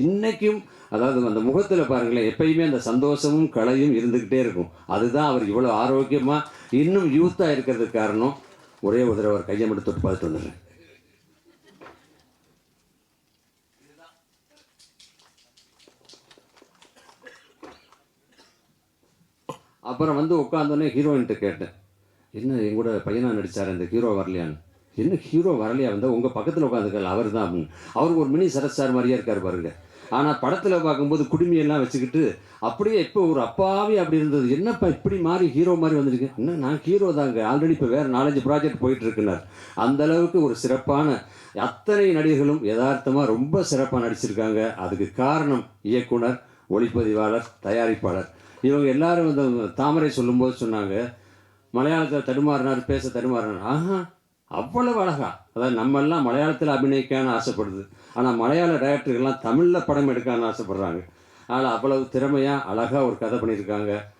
இன்னைக்கும் அதாவது அந்த முகத்தில் பாருங்களேன், எப்பயுமே அந்த சந்தோஷமும் கலையும் இருந்துக்கிட்டே இருக்கும். அதுதான் அவர் இவ்வளோ ஆரோக்கியமாக இன்னும் யூத்தாக இருக்கிறதுக்கு காரணம். ஒரே ஒரு தடவை அவர் கையை மட்டும் தொட்டு பார்த்துட்டு வந்துடுறேன். அப்புறம் வந்து உட்காந்தோடனே ஹீரோயின்கிட்ட கேட்டேன், என்ன என் கூட பையனாக நடித்தார் இந்த ஹீரோ வரலையான்னு. என்ன ஹீரோ வரலையா வந்தால் உங்கள் பக்கத்தில் உட்காந்துக்கல அவர் தான் அப்படின்னு. அவருக்கு ஒரு மினி சரத் சார் மாதிரியே இருக்கார் பாருங்க. ஆனால் படத்தில் பார்க்கும்போது குடுமையெல்லாம் வச்சுக்கிட்டு அப்படியே இப்போ ஒரு அப்பாவே அப்படி இருந்தது. என்னப்பா இப்படி மாறி ஹீரோ மாதிரி வந்திருக்கு. என்ன நான் ஹீரோ தாங்க, ஆல்ரெடி இப்போ வேறு 4-5 ப்ராஜெக்ட் போயிட்டுருக்குனார். அந்தளவுக்கு ஒரு சிறப்பான அத்தனை நடிகர்களும் யதார்த்தமாக ரொம்ப சிறப்பாக நடிச்சிருக்காங்க. அதுக்கு காரணம் இயக்குனர், ஒளிப்பதிவாளர், தயாரிப்பாளர். இவங்க எல்லாரும் வந்து தாமரை சொல்லும்போது சொன்னாங்க, மலையாளத்தில் தடுமாறினார், பேச தடுமாறினார். ஆஹா, அவ்வளவு அழகா. அதாவது நம்மெல்லாம் மலையாளத்தில் அபிநயிக்கான்னு ஆசைப்படுது, ஆனால் மலையாள டைரக்டர்கள்லாம் தமிழில் படம் எடுக்கான்னு ஆசைப்படுறாங்க. அதனால் அவ்வளவு திறமையாக அழகாக ஒரு கதை பண்ணியிருக்காங்க.